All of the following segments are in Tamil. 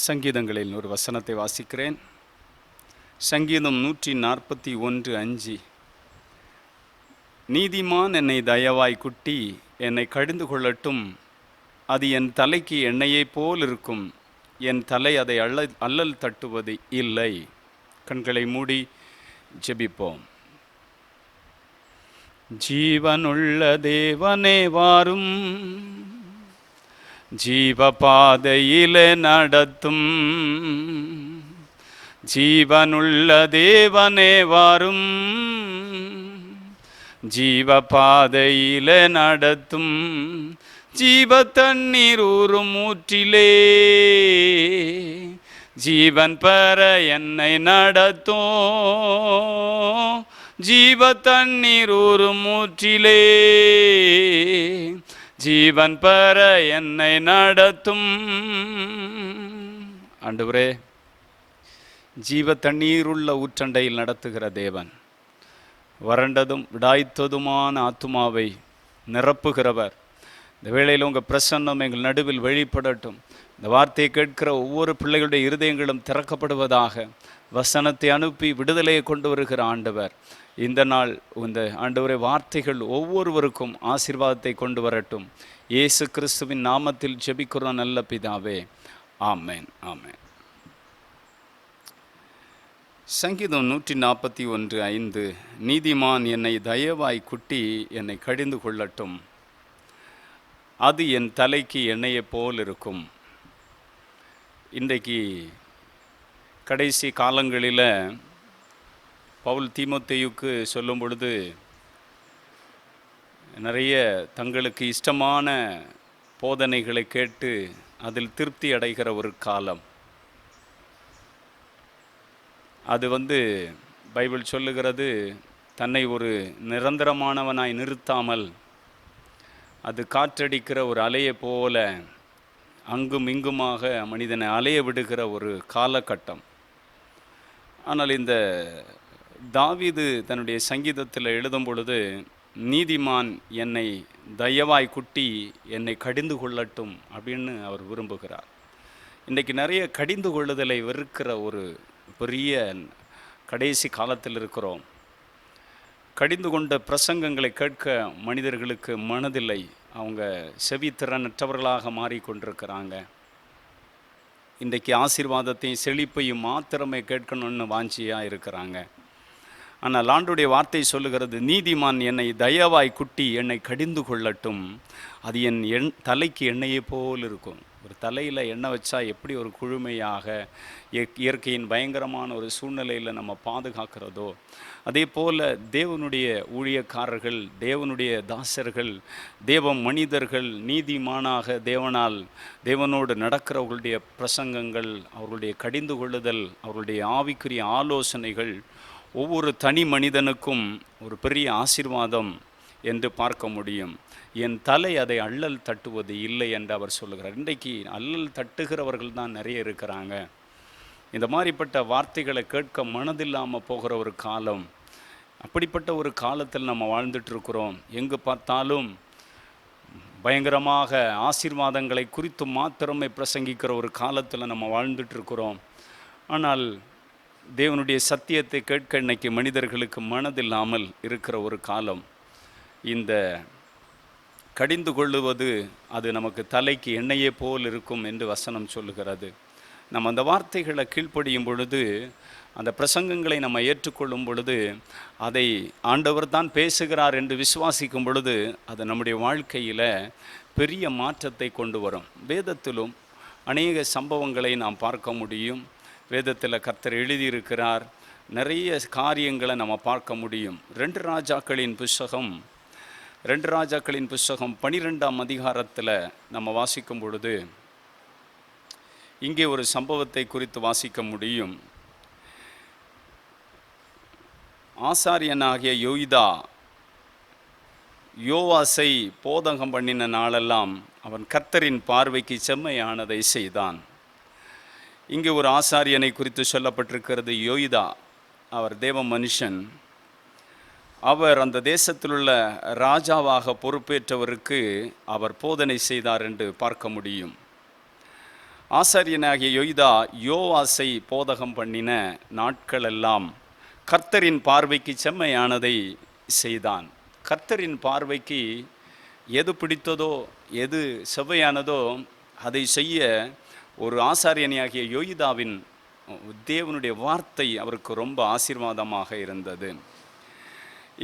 சங்கீதங்களில் ஒரு வசனத்தை வாசிக்கிறேன். சங்கீதம் 141:5. நீதிமான் என்னை தயவாய் குட்டி என்னை கடிந்து கொள்ளட்டும், அது என் தலைக்கு எண்ணெயைப் போல் இருக்கும், என் தலை அதை அல்லல் தட்டுவது இல்லை. கண்களை மூடி ஜெபிப்போம். ஜீவனுள்ள தேவனே வாரும், ஜீவபாதையிலே நடத்தும். ஜீவனுள்ள தேவனே வாரும், ஜீவபாதையிலே நடத்தும். ஜீவ தண்ணீர் ஊறும் ஊற்றிலே ஜீவன் பெற என்னை நடத்தும். ஜீவ தண்ணீர் ஊறும் ஊற்றிலே ஜீவன் பெற என்னை நடத்தும். ஆண்டவரே, ஜீவ தண்ணீருள்ள ஊற்றண்டையில் நடத்துகிற தேவன், வறண்டதும் விடாய்த்ததுமான ஆத்துமாவை நிரப்புகிறவர், இந்த வேளையில் உங்கள் பிரசன்னம் எங்கள் நடுவில் வெளிப்படட்டும். இந்த வார்த்தையை கேட்கிற ஒவ்வொரு பிள்ளைகளுடைய இருதயங்களும் திறக்கப்படுவதாக. வசனத்தை அனுப்பி விடுதலையை கொண்டு வருகிற ஆண்டவர், இந்த நாள் இந்த ஆண்டவரே வார்த்தைகள் ஒவ்வொருவருக்கும் ஆசீர்வாதத்தை கொண்டு வரட்டும். இயேசு கிறிஸ்துவின் நாமத்தில் ஜெபிக்கிறோம் நல்ல பிதாவே, ஆமேன், ஆமேன். சங்கீதம் 141:5. நீதிமான் என்னை தயவாய் குட்டி என்னை கடிந்து கொள்ளட்டும், அது என் தலைக்கு எண்ணெயைப் போல் இருக்கும். இன்றைக்கு கடைசி காலங்களில் பவுல் தீமோத்தேயுக்கு சொல்லும் பொழுது நிறைய தங்களுக்கு இஷ்டமான போதனைகளை கேட்டு அதில் திருப்தி அடைகிற ஒரு காலம். அது பைபிள் சொல்லுகிறது, தன்னை ஒரு நிரந்தரமானவனாய் நிறுத்தாமல் அது காற்றடிக்கிற ஒரு அலையை போல அங்கும் இங்குமாக மனிதனை அலைய விடுகிற ஒரு காலகட்டம். ஆனால் இந்த தாவீது தன்னுடைய சங்கீதத்தில் எழுதும் பொழுது, நீதிமான் என்னை தயவாய் குட்டி என்னை கடிந்து கொள்ளட்டும் அப்படின்னு அவர் விரும்புகிறார். இன்றைக்கி நிறைய கடிந்து கொள்ளுதலை வெறுக்கிற ஒரு பெரிய கடைசி காலத்தில் இருக்கிறோம். கடிந்து கொண்ட பிரசங்கங்களை கேட்க மனிதர்களுக்கு மனதில்லை. அவங்க செவித்திறனற்றவர்களாக மாறிக்கொண்டிருக்கிறாங்க. இன்றைக்கு ஆசீர்வாதத்தையும் செழிப்பையும் மாத்திரமே கேட்கணும்னு வாஞ்சியாக இருக்கிறாங்க. ஆனால் ஆண்டுடைய வார்த்தை சொல்லுகிறது, நீதிமான் என்னை தயவாய் குட்டி என்னை கடிந்து கொள்ளட்டும், அது என் தலைக்கு எண்ணெயை போல் இருக்கும். ஒரு தலையில் எண்ணெய் வச்சா எப்படி ஒரு குழுமையாக இயற்கையின் பயங்கரமான ஒரு சூழ்நிலையில் நம்ம பாதுகாக்கிறதோ, அதே போல் தேவனுடைய ஊழியக்காரர்கள், தேவனுடைய தாசர்கள், தேவ மனிதர்கள் நீதிமானாக தேவனோடு நடக்கிறவர்களுடைய பிரசங்கங்கள், அவர்களுடைய கடிந்து கொள்ளுதல், அவர்களுடைய ஆவிக்குரிய ஆலோசனைகள் ஒவ்வொரு தனி மனிதனுக்கும் ஒரு பெரிய ஆசீர்வாதம் என்று பார்க்க முடியும். என் தலை அதை அல்லல் தட்டுவது இல்லை என்று அவர் சொல்லுகிறார். இன்றைக்கு அல்லல் தட்டுகிறவர்கள் தான் நிறைய இருக்கிறாங்க. இந்த மாதிரிப்பட்ட வார்த்தைகளை கேட்க மனதில்லாமல் போகிற ஒரு காலம். அப்படிப்பட்ட ஒரு காலத்தில் நம்ம வாழ்ந்துட்டுருக்குறோம். எங்கு பார்த்தாலும் பயங்கரமாக ஆசீர்வாதங்களை குறித்து மாத்திரமே பிரசங்கிக்கிற ஒரு காலத்தில் நம்ம வாழ்ந்துட்டுருக்குறோம். ஆனால் தேவனுடைய சத்தியத்தை கேட்க இன்னைக்கு மனிதர்களுக்கு மனதில்லாமல் இருக்கிற ஒரு காலம். இந்த கடிந்து கொள்ளுவது அது நமக்கு தலைக்கு எண்ணெயே போல் இருக்கும் என்று வசனம் சொல்லுகிறது. நம்ம அந்த வார்த்தைகளை கீழ்ப்படியும் பொழுது, அந்த பிரசங்கங்களை நம்ம ஏற்றுக்கொள்ளும் பொழுது, அதை ஆண்டவர் தான் பேசுகிறார் என்று விசுவாசிக்கும் பொழுது, அது நம்முடைய வாழ்க்கையில் பெரிய மாற்றத்தை கொண்டு வரும். வேதத்திலும் அநேக சம்பவங்களை நாம் பார்க்க முடியும். வேதத்தில் கர்த்தர் எழுதியிருக்கிறார். நிறைய காரியங்களை நம்ம பார்க்க முடியும். 2 ராஜாக்களின் புஸ்தகம் 12ஆம் அதிகாரத்தில் நம்ம வாசிக்கும் பொழுது இங்கே ஒரு சம்பவத்தை குறித்து வாசிக்க முடியும். ஆசாரியனாகிய யோவாசை போதகம் பண்ணின நாளெல்லாம் அவன் கர்த்தரின் பார்வைக்கு செம்மையானதை செய்தான். இங்கே ஒரு ஆசாரியனை குறித்து சொல்லப்பட்டிருக்கிறது. யோய்தா, அவர் தேவ மனுஷன். அவர் அந்த தேசத்தில் உள்ள ராஜாவாக பொறுப்பேற்றவருக்கு அவர் போதனை செய்தார் என்று பார்க்க முடியும். ஆசாரியனாகிய யோய்தா யோவாசை போதகம் பண்ணின நாட்களெல்லாம் கர்த்தரின் பார்வைக்கு செம்மையானதை செய்தான். கர்த்தரின் பார்வைக்கு எது பிடித்ததோ எது செவ்வையானதோ அதை செய்ய ஒரு ஆசாரியனாகிய யோய்தாவின் தேவனுடைய வார்த்தை அவருக்கு ரொம்ப ஆசீர்வாதமாக இருந்தது.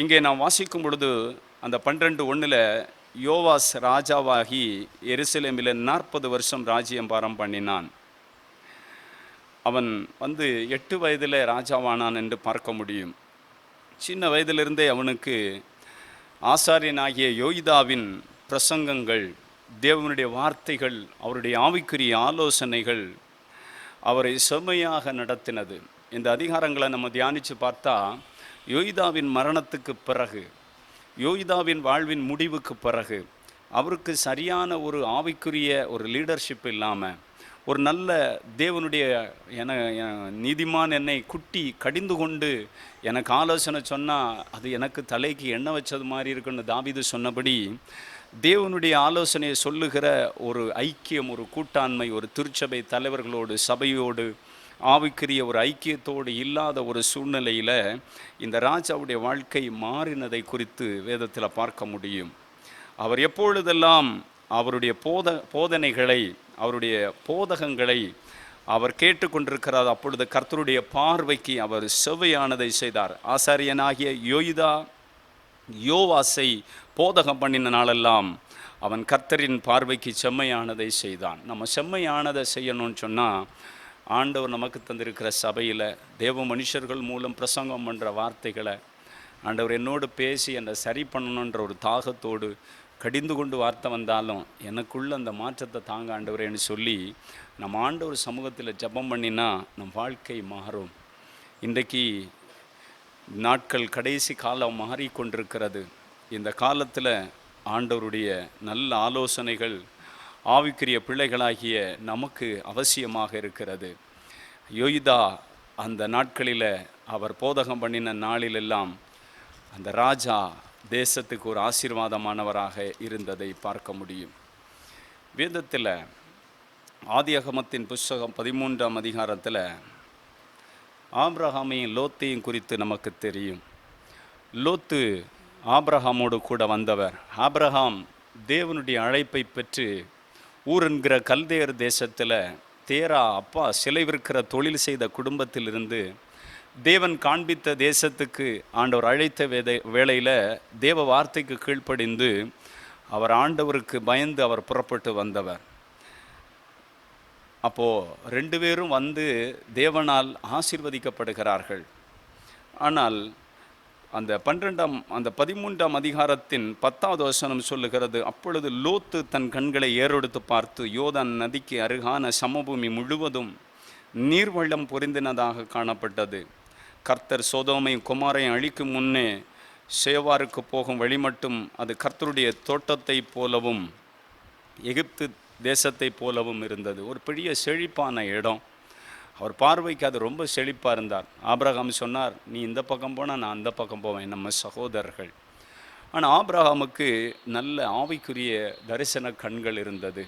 இங்கே நாம் வாசிக்கும் பொழுது அந்த 12:1 யோவாஸ் ராஜாவாகி எருசலேமில் 40 வருஷம் ராஜ்யபாரம் பண்ணினான். அவன் 8 வயதில் ராஜாவானான் என்று பார்க்க முடியும். சின்ன வயதிலிருந்தே அவனுக்கு ஆசாரியனாகிய யோய்தாவின் பிரசங்கங்கள், தேவனுடைய வார்த்தைகள், அவருடைய ஆவிக்குரிய ஆலோசனைகள் அவரை செம்மையாக நடத்தினது. இந்த அதிகாரங்களை நம்ம தியானித்து பார்த்தா, யோய்தாவின் மரணத்துக்கு பிறகு, யோய்தாவின் வாழ்வின் முடிவுக்கு பிறகு அவருக்கு சரியான ஒரு ஆவிக்குரிய ஒரு லீடர்ஷிப் இல்லாமல், ஒரு நல்ல தேவனுடைய நீதிமான் என்னை குட்டி கடிந்து கொண்டு எனக்கு ஆலோசனை சொன்னால் அது எனக்கு தலைக்கு எண்ணெய் வச்சது மாதிரி இருக்குன்னு தாவீது சொன்னபடி, தேவனுடைய ஆலோசனையை சொல்லுகிற ஒரு ஐக்கியம், ஒரு கூட்டாண்மை, ஒரு திருச்சபை தலைவர்களோடு, சபையோடு ஆவிக்குரிய ஒரு ஐக்கியத்தோடு இல்லாத ஒரு சூழ்நிலையில் இந்த ராஜாவுடைய வாழ்க்கை மாறினதை குறித்து வேதத்தில் பார்க்க முடியும். அவர் எப்பொழுதெல்லாம் அவருடைய போதனைகளை, அவருடைய போதகங்களை அவர் கேட்டுக்கொண்டிருக்கிறார், அப்பொழுது கர்த்தருடைய பார்வைக்கு அவர் செவ்வையானதை செய்தார். ஆசாரியனாகிய யோய்தா யோவாசை போதகம் பண்ணின நாளெல்லாம் அவன் கர்த்தரின் பார்வைக்கு செம்மையானதை செய்தான். நம்ம செம்மையானதை செய்யணும்னு சொன்னால், ஆண்டவர் நமக்கு தந்திருக்கிற சபையில் தேவ மனுஷர்கள் மூலம் பிரசங்கம் பண்ணுற வார்த்தைகளை ஆண்டவர் என்னோடு பேசி என்னை சரி பண்ணணுன்ற ஒரு தாகத்தோடு கடிந்து கொண்டு வார்த்தை வந்தாலும் எனக்குள்ள அந்த மாற்றத்தை தாங்க ஆண்டவரேன்னு சொல்லி நம்ம ஆண்டவர் சமூகத்தில் ஜெபம் பண்ணினா நம் வாழ்க்கை மாறும். இன்றைக்கு நாட்கள் கடைசி காலம் மாறிக்கொண்டிருக்கிறது. இந்த காலத்தில் ஆண்டவருடைய நல்ல ஆலோசனைகள் ஆவிக்குரிய பிள்ளைகளாகிய நமக்கு அவசியமாக இருக்கிறது. யோய்தா அந்த நாட்களில் அவர் போதகம் பண்ணின நாளிலெல்லாம் அந்த ராஜா தேசத்துக்கு ஒரு ஆசீர்வாதமானவராக இருந்ததை பார்க்க முடியும். வேதத்தில் ஆதியாகமத்தின் புஸ்தகம் 13ஆம் அதிகாரத்தில் ஆபிரகாமையும் லோத்தையும் குறித்து நமக்கு தெரியும். லோத்து ஆபிரகாமோடு கூட வந்தவர். ஆபிரகாம் தேவனுடைய அழைப்பை பெற்று ஊர் என்கிற கல்தேயர் தேசத்தில் தேரா அப்பா சிலை விற்கிற தொழில் செய்த குடும்பத்திலிருந்து தேவன் காண்பித்த தேசத்துக்கு ஆண்டவர் அழைத்த வேளையில் தேவ வார்த்தைக்கு கீழ்ப்படிந்து அவர் ஆண்டவருக்கு பயந்து அவர் புறப்பட்டு வந்தவர். அப்போது 2 பேரும் தேவனால் ஆசீர்வதிக்கப்படுகிறார்கள். ஆனால் அந்த 13ஆம் அதிகாரத்தின் 10வது வசனம் சொல்லுகிறது, அப்பொழுது லோத்து தன் கண்களை ஏறெடுத்து பார்த்து யோர்தான் நதிக்கு அருகான சமபூமி முழுவதும் நீர்வள்ளம் பொருந்தினதாக காணப்பட்டது. கர்த்தர் சோதோமையும் குமாரையும் அழிக்கும் முன்னே சேவாருக்கு போகும் வழி மட்டும் அது கர்த்தருடைய தோட்டத்தை போலவும் எகிப்து தேசத்தை போலவும் இருந்தது. ஒரு பெரிய செழிப்பான இடம். அவர் பார்வைக்கு அது ரொம்ப செழிப்பாக இருந்தார். ஆபிரகாம் சொன்னார், நீ இந்த பக்கம் போனால் நான் அந்த பக்கம் போவேன், நம்ம சகோதரர்கள். ஆனால் ஆபிரகாமுக்கு நல்ல ஆவிக்குரிய தரிசன கண்கள் இருந்தது.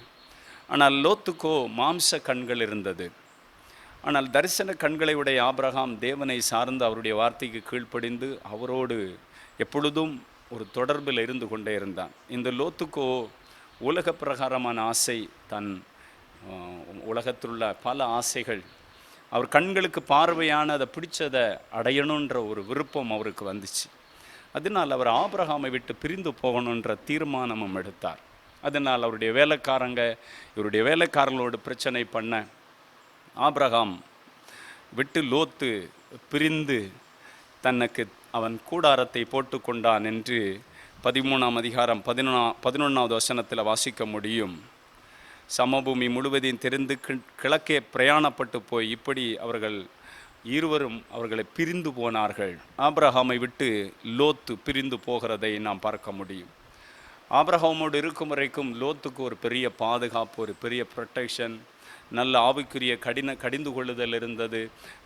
ஆனால் லோத்துக்கோ மாம்ச கண்கள் இருந்தது. ஆனால் தரிசன கண்களை உடைய ஆபிரகாம் தேவனை சார்ந்து அவருடைய வார்த்தைக்கு கீழ்ப்படிந்து அவரோடு எப்பொழுதும் ஒரு தொடர்பில் இருந்து கொண்டே இருந்தான். இந்த லோத்துக்கோ உலக பிரகாரமான ஆசை, தன் உலகத்திலுள்ள பல ஆசைகள், அவர் கண்களுக்கு பார்வையான அதை பிடிச்சதை அடையணுன்ற ஒரு விருப்பம் அவருக்கு வந்துச்சு. அதனால் அவர் ஆபிரகாமை விட்டு பிரிந்து போகணுன்ற தீர்மானமும் எடுத்தார். அதனால் அவருடைய இவருடைய வேலைக்காரர்களோடு பிரச்சனை பண்ண ஆபிரகாம் விட்டு லோத்து பிரிந்து தனக்கு அவன் கூடாரத்தை போட்டு கொண்டான் என்று 13ஆம் அதிகாரம் 11வது வசனத்தில் வாசிக்க முடியும். சமபூமி முழுவதையும் தெரிந்து கிழக்கே பிரயாணப்பட்டு போய் இப்படி அவர்கள் இருவரும் அவர்களை பிரிந்து போனார்கள். ஆபிரகாமை விட்டு லோத்து பிரிந்து போகிறதை நாம் பார்க்க முடியும். ஆபிரகாமோடு இருக்கும் வரைக்கும் லோத்துக்கு ஒரு பெரிய பாதுகாப்பு, ஒரு பெரிய ப்ரொடெக்ஷன், நல்ல ஆவிக்குரிய கடிந்து கொள்ளுதல் இருந்தது.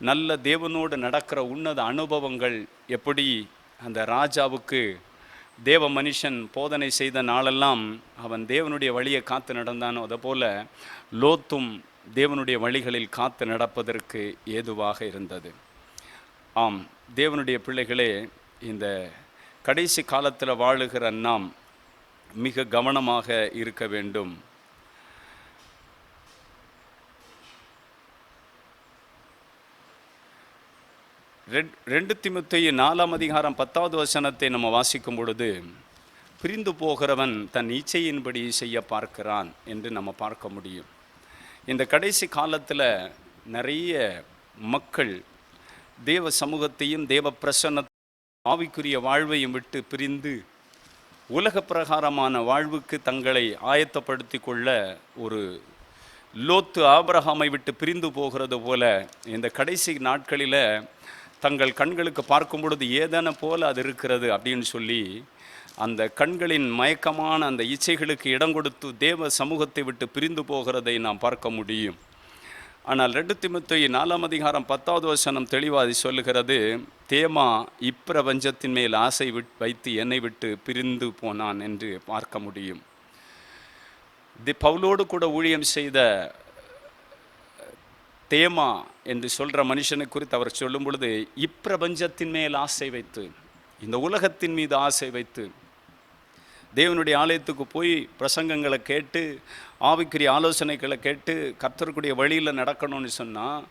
நல்ல தேவனோடு நடக்கிற உன்னத அனுபவங்கள். எப்படி அந்த ராஜாவுக்கு தேவ மனுஷன் போதனை செய்த நாளெல்லாம் அவன் தேவனுடைய வழியை காத்து நடந்தானோ, அதுபோல் லோத்தும் தேவனுடைய வழிகளில் காத்து நடப்பதற்கு ஏதுவாக இருந்தது. ஆம், தேவனுடைய பிள்ளைகளே, இந்த கடைசி காலத்தில் வாழுகிற நாம் மிக கவனமாக இருக்க வேண்டும். ரெண்டு தீமோத்தேயு 4ஆம் அதிகாரம் 10வது வசனத்தை நம்ம வாசிக்கும் பொழுது, பிரிந்து போகிறவன் தன் இச்சையின்படி செய்ய பார்க்கிறான் என்று நம்ம பார்க்க முடியும். இந்த கடைசி காலத்தில் நிறைய மக்கள் தேவ சமூகத்தையும் தேவ பிரசன்னத்தையும் ஆவிக்குரிய வாழ்வையும் விட்டு பிரிந்து உலக பிரகாரமான வாழ்வுக்கு தங்களை ஆயத்தப்படுத்தி கொள்ள ஒரு லோத்து ஆபிரகாமை விட்டு பிரிந்து போகிறது போல இந்த கடைசி நாட்களில் தங்கள் கண்களுக்கு பார்க்கும் பொழுது ஏதேன போல அது இருக்கிறது அப்படின்னு சொல்லி அந்த கண்களின் மயக்கமான அந்த இச்சைகளுக்கு இடம் கொடுத்து தேவ சமூகத்தை விட்டு பிரிந்து போகிறதை நாம் பார்க்க முடியும். ஆனால் 2 தீமோத்தேயு 4ஆம் அதிகாரம் 10வது வசனம் தெளிவாக சொல்லுகிறது, தேமா இப்பிரபஞ்சத்தின் மேல் ஆசை வைத்து என்னை விட்டு பிரிந்து போனான் என்று பார்க்க முடியும். பவுலோடு கூட ஊழியம் செய்த தேமா என்று சொல்கிற மனுஷனை குறித்து அவர் சொல்லும் பொழுது, இப்பிரபஞ்சத்தின் மேல் ஆசை வைத்து, இந்த உலகத்தின் மீது ஆசை வைத்து தேவனுடைய ஆலயத்துக்கு போய் பிரசங்கங்களை கேட்டு ஆவிக்குரிய ஆலோசனைகளை கேட்டு கர்த்தருக்குடைய வழியில் நடக்கணும்னு சொன்னால்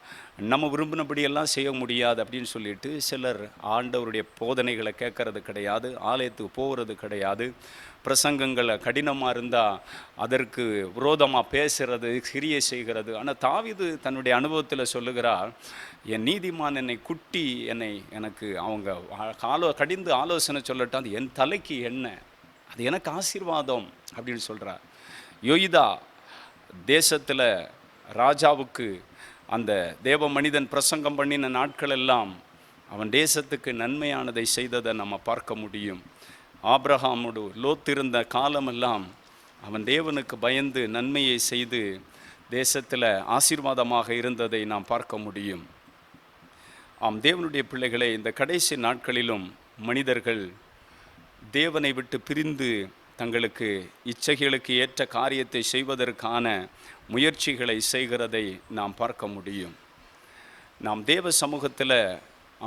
நம்ம விரும்பினபடியெல்லாம் செய்ய முடியாது அப்படின்னு சொல்லிட்டு சிலர் ஆண்டவருடைய போதனைகளை கேட்கறது கிடையாது, ஆலயத்துக்கு போகிறது கிடையாது. பிரசங்கங்களை கடினமாக இருந்தால் அதற்கு விரோதமாக பேசுகிறது, கிரியை செய்கிறது. ஆனால் தாவீது தன்னுடைய அனுபவத்தில் சொல்லுகிறார், என் நீதிமான் என்னை குட்டி எனக்கு அவங்க கடிந்து ஆலோசனை சொல்லட்டும், அது என் தலைக்கு என்ன, அது எனக்கு ஆசீர்வாதம் அப்படின்னு சொல்கிறார். யோய்தா தேசத்தில் ராஜாவுக்கு அந்த தேவ மனிதன் பிரசங்கம் பண்ணின நாட்கள் எல்லாம் அவன் தேசத்துக்கு நன்மையானதை செய்ததை நம்ம பார்க்க முடியும். ஆபிரகாமோடு லோத்திருந்த காலமெல்லாம் அவன் தேவனுக்கு பயந்து நன்மையை செய்து தேசத்தில் ஆசீர்வாதமாக இருந்ததை நாம் பார்க்க முடியும். ஆம், தேவனுடைய பிள்ளைகளை, இந்த கடைசி நாட்களிலும் மனிதர்கள் தேவனை விட்டு பிரிந்து தங்களுக்கு இச்சைகளுக்கு ஏற்ற காரியத்தை செய்வதற்கான முயற்சிகளை செய்கிறதை நாம் பார்க்க முடியும். நாம் தேவ சமூகத்தில்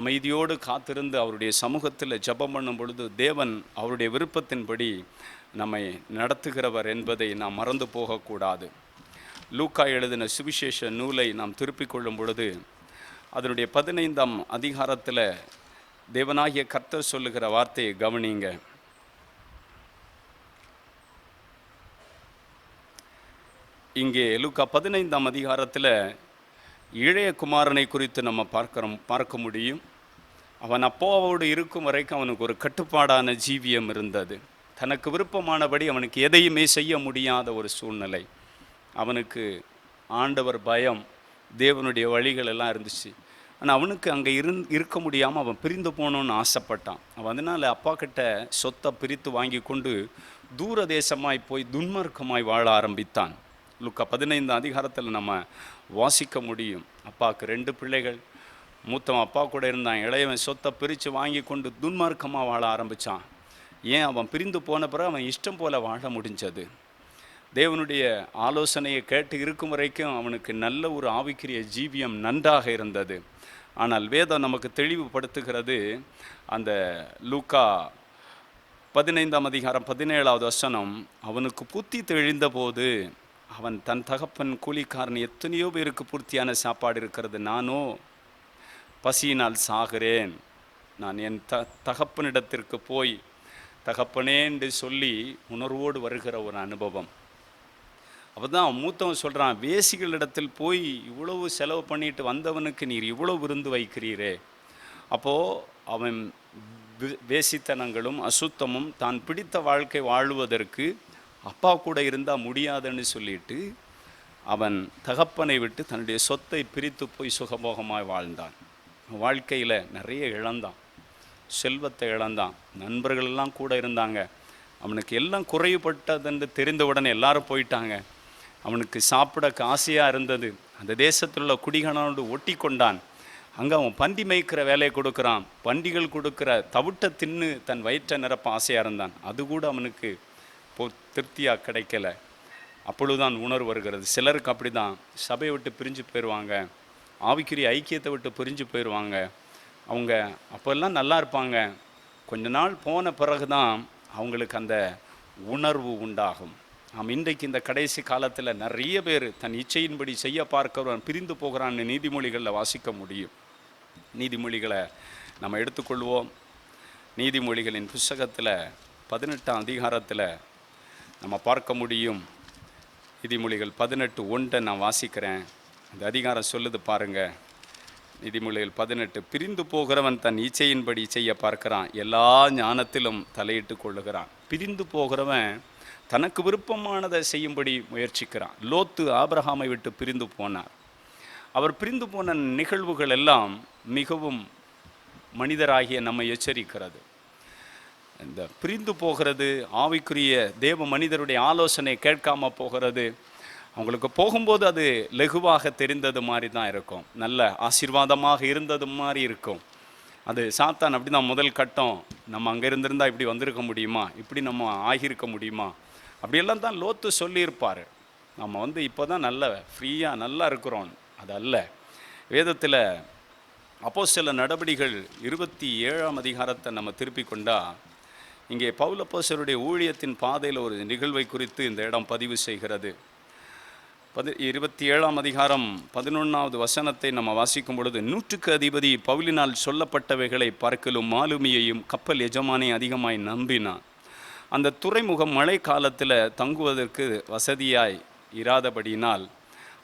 அமைதியோடு காத்திருந்து அவருடைய சமூகத்தில் ஜெபம் பண்ணும் பொழுது தேவன் அவருடைய விருப்பத்தின்படி நம்மை நடத்துகிறவர் என்பதை நாம் மறந்து போகக்கூடாது. லூக்கா எழுதின சுவிசேஷ நூலை நாம் திருப்பிக் கொள்ளும் பொழுது அதனுடைய 15ஆம் அதிகாரத்தில் தேவனாகிய கர்த்தர் சொல்லுகிற வார்த்தையை கவனிங்க. இங்கே லூக்கா 15ஆம் அதிகாரத்தில் இளைய குமாரனை குறித்து நம்ம பார்க்க முடியும். அவன் அப்பாவோடு இருக்கும் வரைக்கும் அவனுக்கு ஒரு கட்டுப்பாடான ஜீவியம் இருந்தது. தனக்கு விருப்பமானபடி அவனுக்கு எதையுமே செய்ய முடியாத ஒரு சூழ்நிலை. அவனுக்கு ஆண்டவர் பயம், தேவனுடைய வழிகள் எல்லாம் இருந்துச்சு. ஆனால் அவனுக்கு அங்கே இருக்க முடியாமல் அவன் பிரிந்து போகணுன்னு ஆசைப்பட்டான். அவன் அதனால் அப்பா கிட்ட சொத்தை பிரித்து வாங்கி கொண்டு தூர தேசமாய் போய் துன்மார்க்கமாய் வாழ ஆரம்பித்தான். லூக்கா 15ஆம் அதிகாரத்தில் நம்ம வாசிக்க முடியும். அப்பாவுக்கு 2 பிள்ளைகள். மூத்தவன் அப்பா கூட இருந்தான், இளையவன் சொத்தை பிரித்து வாங்கி கொண்டு துன்மார்க்கமாக வாழ ஆரம்பித்தான். ஏன்? அவன் பிரிந்து போன பிறகு அவன் இஷ்டம் போல் வாழ முடிஞ்சது. தேவனுடைய ஆலோசனையை கேட்டு இருக்கும் வரைக்கும் அவனுக்கு நல்ல ஒரு ஆவிக்குரிய ஜீவியம் நன்றாக இருந்தது. ஆனால் வேதம் நமக்கு தெளிவுபடுத்துகிறது. அந்த லூக்கா 15ஆம் அதிகாரம் 17வது வசனம், அவனுக்கு புத்தி தெளிந்த போது அவன் தன் தகப்பன் கூலிக்காரன், எத்தனையோ பேருக்கு பூர்த்தியான சாப்பாடு இருக்கிறது, நானோ பசியினால் சாகிறேன், நான் என் தகப்பனிடத்திற்கு போய் தகப்பனே என்று சொல்லி உணர்வோடு வருகிற ஒரு அனுபவம். அப்போ தான் மூத்தவன் சொல்கிறான், வேசிகளிடத்தில் போய் இவ்வளவு செலவு பண்ணிட்டு வந்தவனுக்கு நீர் இவ்வளவு விருந்து வைக்கிறீரே. அப்போது அவன் வேசித்தனங்களும் அசுத்தமும் தான் பிடித்த வாழ்க்கை வாழுவதற்கு அப்பா கூட இருந்தால் முடியாதுன்னு சொல்லிட்டு அவன் தகப்பனை விட்டு தன்னுடைய சொத்தை பிரித்து போய் சுகபோகமாய் வாழ்ந்தான். வாழ்க்கையில் நிறைய இழந்தான், செல்வத்தை இழந்தான், நண்பர்களெல்லாம் கூட இருந்தாங்க, அவனுக்கு எல்லாம் குறைவுபட்டதுன்னு தெரிந்தவுடனே எல்லாரும் போயிட்டாங்க. அவனுக்கு சாப்பிட ஆசையாக இருந்தது. அந்த தேசத்தில் உள்ள குடிகளோடு ஒட்டி கொண்டான். அங்கே அவன் பண்டி மேய்க்கிற வேலையை கொடுக்குறான், பண்டிகள் கொடுக்குற தவிட்ட தின்னு தன் வயிற்றை நிரப்ப ஆசையாக இருந்தான். அது கூட அவனுக்கு திருப்தியாக கிடைக்கல. அப்பொழுதுதான் உணர்வு வருகிறது. சிலருக்கு அப்படி தான், சபையை விட்டு பிரிஞ்சு போயிடுவாங்க, ஆவிக்குரிய ஐக்கியத்தை விட்டு பிரிஞ்சு போயிடுவாங்க. அவங்க அப்போல்லாம் நல்லா இருப்பாங்க, கொஞ்ச நாள் போன பிறகு தான் அவங்களுக்கு அந்த உணர்வு உண்டாகும். இன்றைக்கு இந்த கடைசி காலத்தில் நிறைய பேர் தன் இச்சையின்படி செய்ய பார்க்கிறவன் பிரிந்து போகிறான்னு நீதிமொழிகளில் வாசிக்க முடியும். நீதிமொழிகளை நம்ம எடுத்துக்கொள்வோம். நீதிமொழிகளின் புஸ்தகத்தில் 18ஆம் அதிகாரத்தில் நம்ம பார்க்க முடியும். நீதிமொழிகள் 18:1 நான் வாசிக்கிறேன். அந்த அதிகாரம் சொல்லுது பாருங்க. நீதிமொழிகள் 18, பிரிந்து போகிறவன் தன் இச்சையின்படி செய்ய பார்க்கிறான், எல்லா ஞானத்திலும் தலையிட்டு கொள்ளுகிறான். பிரிந்து போகிறவன் தனக்கு விருப்பமானதை செய்யும்படி முயற்சிக்கிறான். லோத்து ஆபிரகாமை விட்டு பிரிந்து போனார். அவர் பிரிந்து போன நிகழ்வுகள் எல்லாம் மிகவும் மனிதராகிய நம்மை எச்சரிக்கிறது. இந்த பிரிந்து போகிறது, ஆவிக்குரிய தேவ மனிதருடைய ஆலோசனை கேட்காம போகிறது, அவங்களுக்கு போகும்போது அது லகுவாக தெரிந்தது மாதிரி தான் இருக்கும், நல்ல ஆசீர்வாதமாக இருந்தது மாதிரி இருக்கும். அது சாத்தான் அப்படி தான் முதல் கட்டம், நம்ம அங்கே இருந்திருந்தால் இப்படி வந்திருக்க முடியுமா, இப்படி நம்ம ஆகியிருக்க முடியுமா, அப்படியெல்லாம் தான் லோத்து சொல்லியிருப்பார். நம்ம இப்போ தான் நல்ல ஃப்ரீயாக நல்லா இருக்கிறோம். அது அல்ல. வேதத்தில் அப்போஸ்தல நடபடிகள் 27ஆம் அதிகாரத்தை நம்ம திருப்பி கொண்டா, இங்கே பவுல் அப்போஸ்தலருடைய ஊழியத்தின் பாதையில் ஒரு நிகழ்வை குறித்து இந்த இடம் பதிவு செய்கிறது. 27ஆம் அதிகாரம் 11வது வசனத்தை நம்ம வாசிக்கும் பொழுது, நூற்றுக்கு அதிபதி பவுலினால் சொல்லப்பட்டவைகளை பார்க்கலும் மாலுமியையும் கப்பல் எஜமானை அதிகமாய் நம்பினான். அந்த துறைமுகம் மழை காலத்தில் தங்குவதற்கு வசதியாய் இராதபடியினால்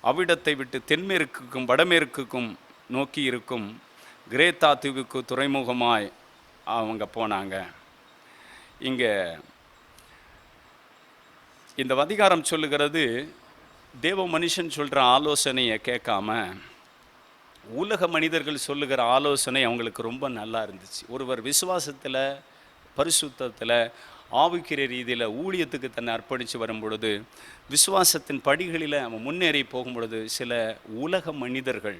அவ்விடத்தை விட்டு தென்மேற்குக்கும் வடமேற்குக்கும் நோக்கி இருக்கும் கிரேத்தா தீவுக்கு துறைமுகமாய் அவங்க போனாங்க. இங்கே இந்த அதிகாரம் சொல்லுகிறது, தேவ மனுஷன் சொல்கிற ஆலோசனையை கேட்காம உலக மனிதர்கள் சொல்லுகிற ஆலோசனை அவங்களுக்கு ரொம்ப நல்லா இருந்துச்சு. ஒருவர் விசுவாசத்தில், பரிசுத்தத்தில், ஆவிக்குரிய ரீதியில் ஊழியத்துக்கு தன்னை அர்ப்பணித்து வரும் பொழுது, விசுவாசத்தின் படிகளில் அவன் முன்னேறி போகும் பொழுது, சில உலக மனிதர்கள்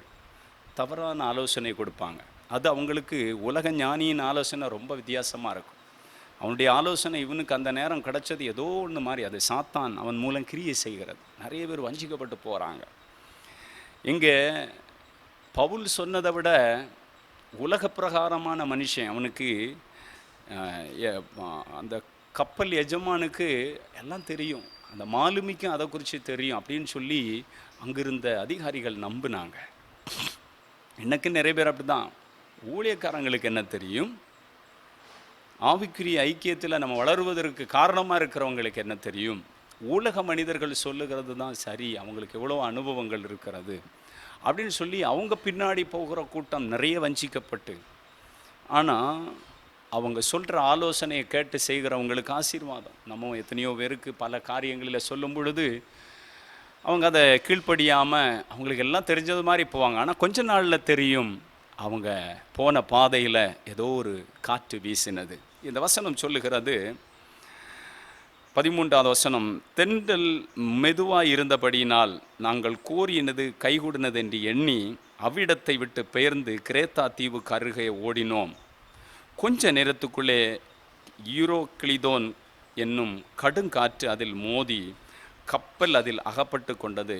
தவறான ஆலோசனை கொடுப்பாங்க. அது அவங்களுக்கு உலக ஞானியின் ஆலோசனை ரொம்ப வித்தியாசமாக இருக்கும். அவனுடைய ஆலோசனை இவனுக்கு அந்த நேரம் கிடச்சது ஏதோ ஒன்று மாதிரி. அது சாத்தான் அவன் மூலம் கிரியை செய்கிறது. நிறைய பேர் வஞ்சிக்கப்பட்டு போகிறாங்க. இங்கே பவுல் சொன்னதை விட உலக பிரகாரமான மனுஷன், அவனுக்கு அந்த கப்பல் எஜமானுக்கு எல்லாம் தெரியும், அந்த மாலுமிக்கும் அதை குறித்து தெரியும் அப்படின்னு சொல்லி அங்கிருந்த அதிகாரிகள் நம்பினாங்க. இன்னைக்கு நிறைய பேர் அப்படி தான். ஊழியக்காரங்களுக்கு என்ன தெரியும், ஆவிக்குரிய ஐக்கியத்தில் நம்ம வளருவதற்கு காரணமாக இருக்கிறவங்களுக்கு என்ன தெரியும், உலக மனிதர்கள் சொல்லுகிறது தான் சரி, அவங்களுக்கு எவ்வளோ அனுபவங்கள் இருக்கிறது அப்படின்னு சொல்லி அவங்க பின்னாடி போகிற கூட்டம் நிறைய வஞ்சிக்கப்பட்டு, ஆனால் அவங்க சொல்கிற ஆலோசனையை கேட்டு செய்கிறவங்களுக்கு ஆசீர்வாதம். நம்ம எத்தனையோ பேருக்கு பல காரியங்களில் சொல்லும் பொழுது அவங்க அதை கீழ்ப்படியாமல் அவங்களுக்கு எல்லாம் தெரிஞ்சது மாதிரி போவாங்க. ஆனால் கொஞ்ச நாளில் தெரியும் அவங்க போன பாதையில் ஏதோ ஒரு காற்று வீசினது. இந்த வசனம் சொல்லுகிறது, 13வது வசனம், தென்றல் மெதுவாக இருந்தபடியினால் நாங்கள் கோரினது கைகூடினது என்று எண்ணி அவ்விடத்தை விட்டு பெயர்ந்து கிரேத்தா தீவுக்கு அருகே ஓடினோம். கொஞ்ச நேரத்துக்குள்ளே யூரோக்ளிதோன் என்னும் கடுங்காற்று அதில் மோதி கப்பல் அதில் அகப்பட்டு கொண்டது.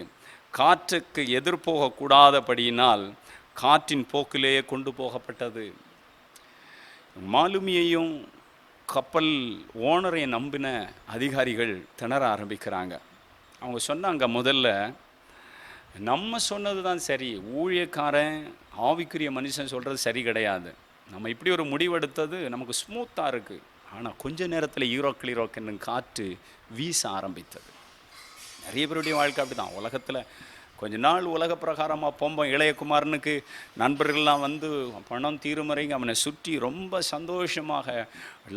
காற்றுக்கு எதிர்போகக்கூடாதபடியினால் காற்றின் போக்கிலேயே கொண்டு போகப்பட்டது. மாலுமியையும் கப்பல் ஓனரை நம்பின அதிகாரிகள் திணற ஆரம்பிக்கிறாங்க. அவங்க சொன்னாங்க, முதல்ல நம்ம சொன்னது தான் சரி, ஊழியக்காரன் ஆவிக்குரிய மனுஷன் சொல்கிறது சரி கிடையாது, நம்ம இப்படி ஒரு முடிவெடுத்தது நமக்கு ஸ்மூத்தாக இருக்குது. ஆனால் கொஞ்ச நேரத்தில் ஈரோக்களிரோக்கன்னு காற்று வீச ஆரம்பித்தது. நிறைய பேருடைய வாழ்க்கை அப்படி தான். உலகத்தில் கொஞ்ச நாள் உலக பிரகாரமாக போம்போம். இளையகுமாரனுக்கு நண்பர்கள்லாம் வந்து பணம் தீருமுறைங்க அவனை சுற்றி ரொம்ப சந்தோஷமாக,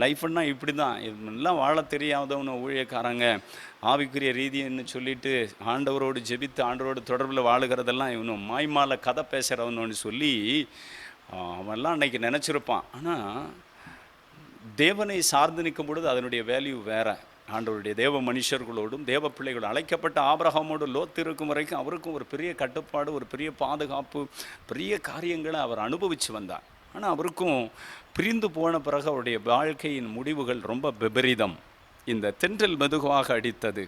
லைஃப்னா இப்படி தான், எல்லாம் வாழ தெரியாதவனு ஊழியக்காரங்க ஆவிக்குரிய ரீதின்னு சொல்லிட்டு ஆண்டவரோடு ஜெபித்து ஆண்டவரோடு தொடர்பில் வாழுகிறதெல்லாம் இவனும் மாய்மால கதை பேசுகிறவனு சொல்லி அவன்லாம் அன்றைக்கி நினச்சிருப்பான். ஆனால் தேவனை சார்ந்து நிற்கும் பொழுது அதனுடைய வேல்யூ வேறு. ஆண்டவருடைய தேவ மனுஷர்களோடும் தேவ பிள்ளைகளோடும் அழைக்கப்பட்ட ஆபிரகாமோடு லோத்து இருக்கும் வரைக்கும் அவருக்கும் ஒரு பெரிய கட்டுப்பாடு, ஒரு பெரிய பாதுகாப்பு, பெரிய காரியங்களை அவர் அனுபவித்து வந்தார். ஆனால் அவருக்கும் பிரிந்து போன பிறகு அவருடைய வாழ்க்கையின் முடிவுகள் ரொம்ப விபரீதம். இந்த தென்றல் மெதுவாக அடித்தது.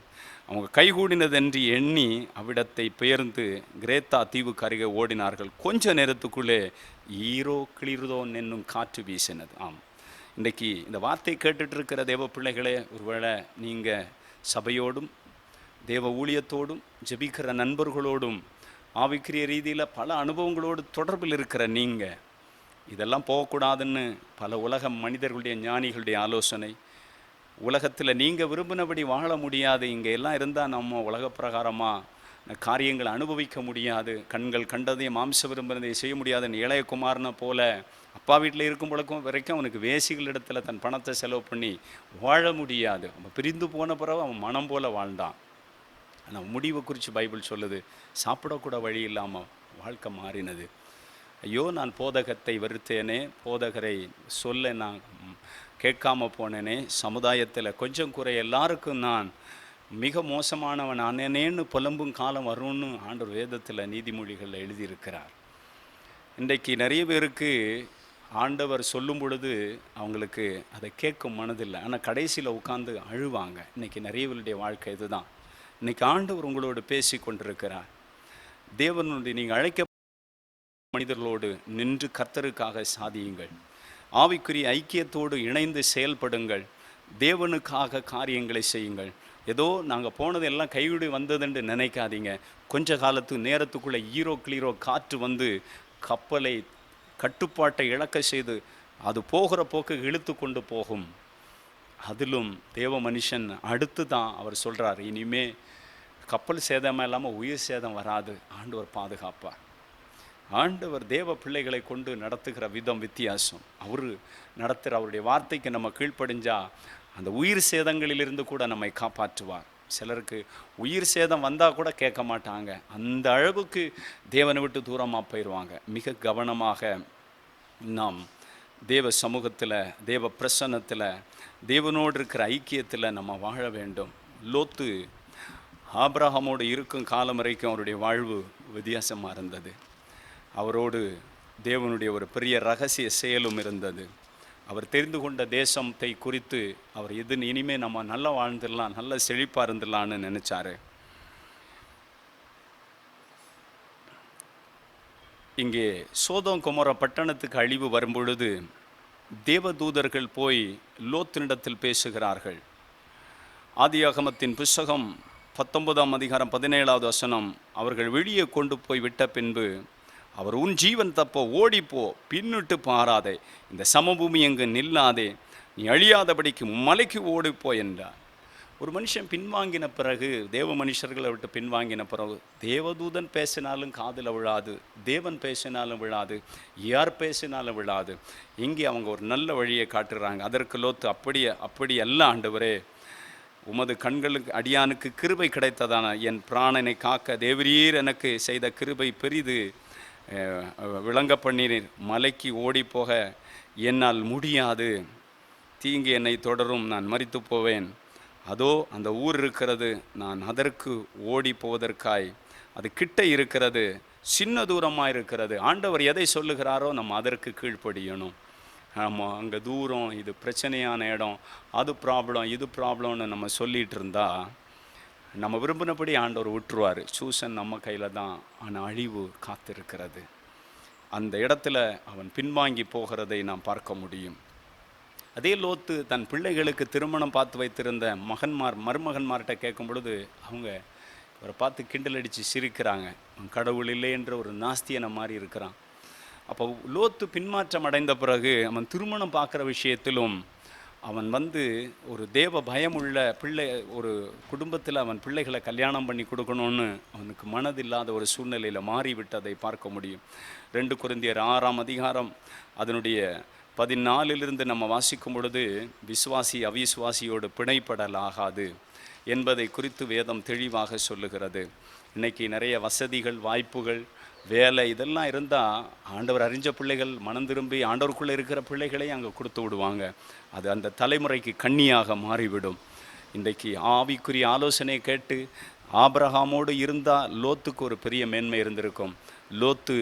அவங்க கைகூடினதென்று எண்ணி அவ்விடத்தை பெயர்ந்து கிரேத்தா தீவுக்கு அருகே ஓடினார்கள். கொஞ்ச நேரத்துக்குள்ளே ஈரோ கிளிர்தோன் என்னும் காற்று வீசினது. ஆம், இன்றைக்கி இந்த வார்த்தை கேட்டுட்டு இருக்கிற தேவ பிள்ளைகளே, ஒருவேளை நீங்கள் சபையோடும் தேவ ஊழியத்தோடும் ஜெபிக்கிற நண்பர்களோடும் ஆவிக்குரிய ரீதியில் பல அனுபவங்களோடு தொடர்பில் இருக்கிற நீங்கள், இதெல்லாம் போகக்கூடாதுன்னு பல உலக மனிதர்களுடைய ஞானிகளுடைய ஆலோசனை, உலகத்தில் நீங்கள் விரும்பினபடி வாழ முடியாது, இங்கே எல்லாம் இருந்தால் நம்ம உலக பிரகாரமாக காரியங்களை அனுபவிக்க முடியாது, கண்கள் கண்டதையும் மாம்ச விரும்பினதையும் செய்ய முடியாதுன்னு இளையகுமாரனை போல அப்பா வீட்டில் இருக்கும் பொழுதும் வரைக்கும் அவனுக்கு வேசிகள் இடத்துல தன் பணத்தை செலவு பண்ணி வாழ முடியாது. அவன் பிரிந்து போன பிறகு அவன் மனம் போல வாழ்ந்தான். ஆனால் முடிவை குறித்து பைபிள் சொல்லுது, சாப்பிடக்கூட வழி இல்லாமல் வாழ்க்கை மாறினது. ஐயோ, நான் போதகத்தை வெறுத்தேனே, போதகரை சொல்ல நான் கேட்காம போனேனே, சமுதாயத்தில் கொஞ்சம் குறை எல்லாருக்கும் நான் மிக மோசமானவன் ஆனேனேன்னு புலம்பும் காலம் வரும்னு ஆண்டவர் வேதத்தில் நீதிமொழிகளில் எழுதியிருக்கிறார். இன்றைக்கு நிறைய பேருக்கு ஆண்டவர் சொல்லும் பொழுது அவங்களுக்கு அதை கேட்கும் மனதில்லை, ஆனால் கடைசியில் உட்காந்து அழுவாங்க. இன்றைக்கி நிறைய பேருடைய வாழ்க்கை இதுதான். இன்றைக்கி ஆண்டவர் உங்களோடு பேசி கொண்டிருக்கிறார். தேவனுடைய நீங்கள் அழைக்க மனிதர்களோடு நின்று கர்த்தருக்காக சாதியுங்கள், ஆவிக்குரிய ஐக்கியத்தோடு இணைந்து செயல்படுங்கள், தேவனுக்காக காரியங்களை செய்யுங்கள். ஏதோ நாங்கள் போனதெல்லாம் கைவிடு வந்ததுன்னு நினைக்காதீங்க. கொஞ்ச காலத்து நேரத்துக்குள்ளே ஈரோ கிளீரோ காற்று வந்து கப்பலை கட்டுப்பாட்டை இழக்க செய்து அது போகிற போக்கு இழுத்து கொண்டு போகும். அதிலும் தேவ மனுஷன் அடுத்து தான் அவர் சொல்கிறார், இனிமே கப்பல் சேதமாக இல்லாமல் உயிர் சேதம் வராது, ஆண்டவர் பாதுகாப்பார். ஆண்டவர் தேவ பிள்ளைகளை கொண்டு நடத்துகிற விதம் வித்தியாசம். அவர் நடத்துகிற அவருடைய வார்த்தைக்கு நம்ம கீழ்ப்படிஞ்சால் அந்த உயிர் சேதங்களிலிருந்து கூட நம்மை காப்பாற்றுவார். சிலருக்கு உயிர் சேதம் வந்தால் கூட கேட்க மாட்டாங்க, அந்த அளவுக்கு தேவனை விட்டு தூரமாக போயிடுவாங்க. மிக கவனமாக நாம் தேவ சமூகத்தில், தேவ பிரசன்னத்தில், தேவனோடு இருக்கிற ஐக்கியத்தில் நம்ம வாழ வேண்டும். லோத்து ஆபிரகாமோடு இருக்கும் காலம் வரைக்கும் அவருடைய வாழ்வு வித்தியாசமாக இருந்தது. அவரோடு தேவனுடைய ஒரு பெரிய ரகசிய செயலும் இருந்தது. அவர் தெரிந்து கொண்ட தேசத்தை குறித்து அவர் இனிமேல் நம்ம நல்லா வாழ்ந்துடலாம், நல்ல செழிப்பாக இருந்துடலான்னு நினச்சாரு. இங்கே சோதோம் கொமோரா பட்டணத்துக்கு அழிவு வரும்பொழுது தேவதூதர்கள் போய் லோத்தினிடத்தில் பேசுகிறார்கள். ஆதியாகமத்தின் புஸ்தகம் 19ஆம் அதிகாரம் 17வது வசனம், அவர்கள் வெளியே கொண்டு போய் விட்ட பின்பு அவர், உன் ஜீவன் தப்போ ஓடிப்போ, பின்னிட்டு பாராதே, இந்த சமபூமி எங்கு நில்லாதே, நீ அழியாதபடிக்கு மலைக்கு ஓடிப்போ என்றார். ஒரு மனுஷன் பின்வாங்கின பிறகு, தேவ மனுஷர்களை விட்டு பின்வாங்கின பிறகு, தேவதூதன் பேசினாலும் காதில் விழாது, தேவன் பேசினாலும் விழாது, யார் பேசினாலும் விழாது. இங்கே அவங்க ஒரு நல்ல வழியை காட்டுறாங்க. அதற்கு லோத்து, அப்படி அல்ல ஆண்டவரே, உமது கண்களுக்கு அடியானுக்கு கிருபை கிடைத்ததான, என் பிராணனை காக்க தேவரீர் எனக்கு செய்த கிருபை பெரிது, விளங்க பண்ணினீர், மலைக்கு ஓடி போக என்னால் முடியாது, தீங்கு என்னை தொடரும், நான் மரித்து போவேன். அதோ அந்த ஊர் இருக்கிறது, நான் அதற்கு ஓடி போவதற்காய், அது கிட்ட இருக்கிறது, சின்ன தூரமாக இருக்கிறது. ஆண்டவர் எதை சொல்லுகிறாரோ நம்ம அதற்கு கீழ்ப்படியணும். ஆமாம், அங்கே தூரம், இது பிரச்சனையான இடம், அது ப்ராப்ளம், இது ப்ராப்ளம்னு நம்ம சொல்லிகிட்டு இருந்தால் நம்ம விரும்பினபடி ஆண்டவர் விட்டுருவார். சூசன் நம்ம கையில் தான், ஆனால் அழிவு காத்திருக்கிறது. அந்த இடத்துல அவன் பின்வாங்கி போகிறதை நாம் பார்க்க முடியும். அதே லோத்து தன் பிள்ளைகளுக்கு திருமணம் பார்த்து வைத்திருந்த மருமகன்மார்கிட்ட கேட்கும் பொழுது அவங்க அவரை பார்த்து கிண்டல் அடித்து சிரிக்கிறாங்க. அவன் கடவுள் இல்லை என்ற ஒரு நாஸ்தியனை மாதிரி இருக்கிறான். அப்போ லோத்து பின்மாற்றம் அடைந்த பிறகு அவன் திருமணம் பார்க்குற விஷயத்திலும் அவன் ஒரு தேவ பயமுள்ள ஒரு குடும்பத்தில் அவன் பிள்ளைகளை கல்யாணம் பண்ணி கொடுக்கணும்னு அவனுக்கு மனதில்லாத ஒரு சூழ்நிலையில் மாறிவிட்டதை பார்க்க முடியும். 2 கொரிந்தியர் 6ஆம் அதிகாரம் அதனுடைய 14 நம்ம வாசிக்கும் பொழுது, விசுவாசி அவிசுவாசியோடு பிணைப்படலாகாது என்பதை குறித்து வேதம் தெளிவாக சொல்லுகிறது. இன்றைக்கி நிறைய வசதிகள், வாய்ப்புகள், வேலை இதெல்லாம் இருந்தால் ஆண்டவர் அறிஞ்ச பிள்ளைகள் மனம் திரும்பி ஆண்டவருக்குள்ளே இருக்கிற பிள்ளைகளையும் அங்கே கொடுத்து விடுவாங்க. அது அந்த தலைமுறைக்கு கண்ணியாக மாறிவிடும். இன்றைக்கு ஆவிக்குரிய ஆலோசனை கேட்டு ஆபிரகாமோடு இருந்தால் லோத்துக்கு ஒரு பெரிய மேன்மை இருந்திருக்கும். லோத்து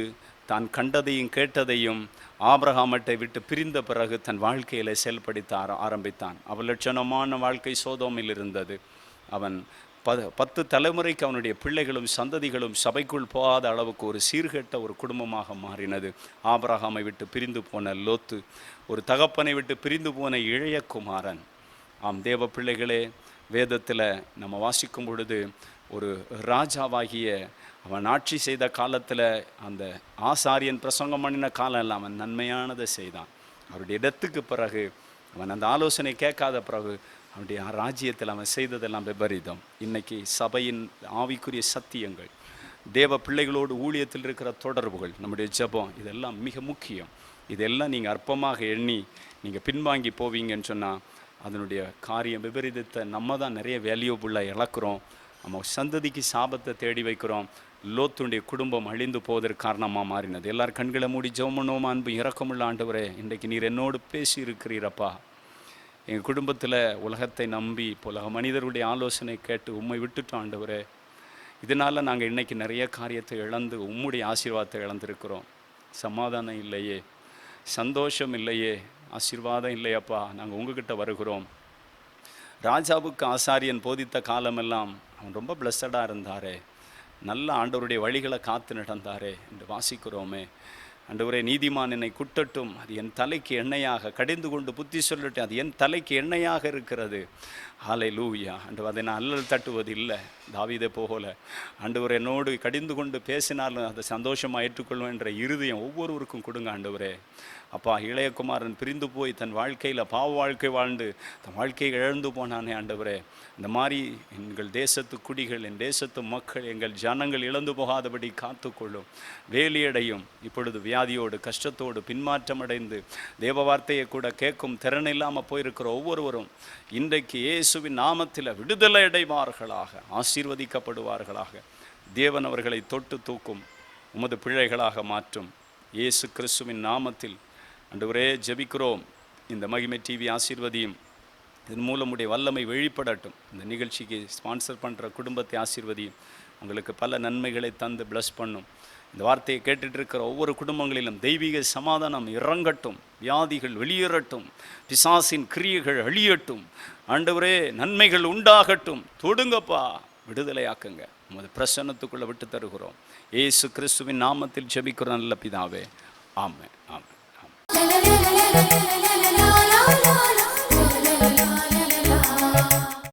தான் கண்டதையும் கேட்டதையும் ஆபிரகாமட்டை விட்டு பிரிந்த பிறகு தன் வாழ்க்கையில் செயல்படுத்த ஆரம்பித்தான். அவன் லட்சணமான வாழ்க்கை சோதோமில் இருந்தது. அவன் 10 தலைமுறைக்கு அவனுடைய பிள்ளைகளும் சந்ததிகளும் சபைக்குள் போகாத அளவுக்கு ஒரு சீர்கெட்ட ஒரு குடும்பமாக மாறினது. ஆபிரகாமை விட்டு பிரிந்து போன லோத்து, ஒரு தகப்பனை விட்டு பிரிந்து போன இளைய குமாரன். ஆம் தேவ பிள்ளைகளே, வேதத்தில் நம்ம வாசிக்கும் பொழுது ஒரு ராஜாவாகிய அவன் ஆட்சி செய்த காலத்தில் அந்த ஆசாரியன் பிரசங்கம் பண்ணின காலம் எல்லாம் அவன் நன்மையானதை செய்தான். அவருடைய இடத்துக்கு பிறகு அவன் அந்த ஆலோசனை கேட்காத பிறகு அவனுடைய ராஜ்யத்தில் அவன் செய்ததெல்லாம் விபரீதம். இன்றைக்கி சபையின் ஆவிக்குரிய சத்தியங்கள், தேவ பிள்ளைகளோடு ஊழியத்தில் இருக்கிற தொடர்புகள், நம்முடைய ஜெபம், இதெல்லாம் மிக முக்கியம். இதெல்லாம் நீங்கள் அற்பமாக எண்ணி நீங்கள் பின்வாங்கி போவீங்கன்னு சொன்னால் அதனுடைய காரியம் விபரீதத்தை நம்ம தான் நிறைய வேல்யூபுல்லாக இழக்கிறோம். நம்ம சந்ததிக்கு சாபத்தை தேடி வைக்கிறோம். லோத்துடைய குடும்பம் அழிந்து போவதற்கு காரணமாக மாறினது. எல்லாரும் கண்களை மூடி ஜெபம் பண்ணுவோம். அன்பு இரக்கமுள்ள ஆண்டவரே, இன்றைக்கு நீர் என்னோடு பேசி இருக்கிறீரப்பா. எங்கள் குடும்பத்தில் உலகத்தை நம்பி உலக மனிதர்களுடைய ஆலோசனை கேட்டு உம்மை விட்டுட்டோம் ஆண்டவரே. இதனால் நாங்கள் இன்றைக்கி நிறைய காரியத்தை இழந்து உம்முடைய ஆசீர்வாதத்தை இழந்திருக்கிறோம். சமாதானம் இல்லையே, சந்தோஷம் இல்லையே, ஆசீர்வாதம் இல்லையப்பா. நாங்கள் உங்ககிட்ட வருகிறோம். ராஜாவுக்கு ஆசாரியன் போதித்த காலமெல்லாம் அவன் ரொம்ப பிளஸடாக இருந்தாரே, நல்ல ஆண்டவருடைய வழிகளை காத்து நடந்தாரே என்று வாசிக்கிறோமே. ஆண்டவரே, நீதிமான் என்னை குட்டட்டும், அது என் தலைக்கு எண்ணெயாக, கடிந்து கொண்டு புத்தி சொல்லட்டும், அது என் தலைக்கு எண்ணெயாக இருக்கிறது. ஹல்லேலூயா. ஆண்டவர், அதை நான் அல்லல் தட்டுவது இல்லை. தாவீதை போகல ஆண்டவர் என்னோடு கடிந்து கொண்டு பேசினாலும் அதை சந்தோஷமாக ஏற்றுக்கொள்வேன் என்ற இருதயம் ஒவ்வொருவருக்கும் கொடுங்க ஆண்டவரே. அப்பா, இளையகுமாரன் பிரிந்து போய் தன் வாழ்க்கையில் பாவ வாழ்க்கை வாழ்ந்து தன் வாழ்க்கையை இழந்து போனானே ஆண்டவரே. இந்த மாதிரி எங்கள் தேசத்து குடிகள், என் தேசத்து மக்கள், எங்கள் ஜனங்கள் இழந்து போகாதபடி காத்துக்கொள்ளும். வேலியடையும் இப்பொழுது வியாதியோடு கஷ்டத்தோடு பின்மாற்றம் அடைந்து தேவ வார்த்தையை கூட கேட்கும் திறன் இல்லாமல் போயிருக்கிற ஒவ்வொருவரும் இன்றைக்கு இயேசுவின் நாமத்தில் விடுதலை அடைவார்களாக, ஆசீர்வதிக்கப்படுவார்களாக. தேவன் அவர்களை தொட்டு தூக்கும், உமது பிள்ளைகளாக மாற்றும். இயேசு கிறிஸ்துவின் நாமத்தில் ஆண்டவரே ஜெபிக்கிறோம். இந்த மகிமை டிவி ஆசீர்வதியும். இதன் மூலம் உடைய வல்லமை வெளிப்படட்டும். இந்த நிகழ்ச்சிக்கு ஸ்பான்சர் பண்ணுற குடும்பத்தை ஆசீர்வதியும். உங்களுக்கு பல நன்மைகளை தந்து பிளஸ் பண்ணும். இந்த வார்த்தையை கேட்டுட்டு இருக்கிற ஒவ்வொரு குடும்பங்களிலும் தெய்வீக சமாதானம் இறங்கட்டும். வியாதிகள் வெளியேறட்டும். பிசாசின் கிரியைகள் அழியட்டும். ஆண்டவரே, நன்மைகள் உண்டாகட்டும். தொடுங்கப்பா, விடுதலையாக்குங்க. உமது பிரசன்னத்துக்குள்ளே விட்டு தருகிறோம். இயேசு கிறிஸ்துவின் நாமத்தில் ஜெபிக்கிறோம் நல்ல பிதாவே. ஆமென், ஆமென், ஆமென்.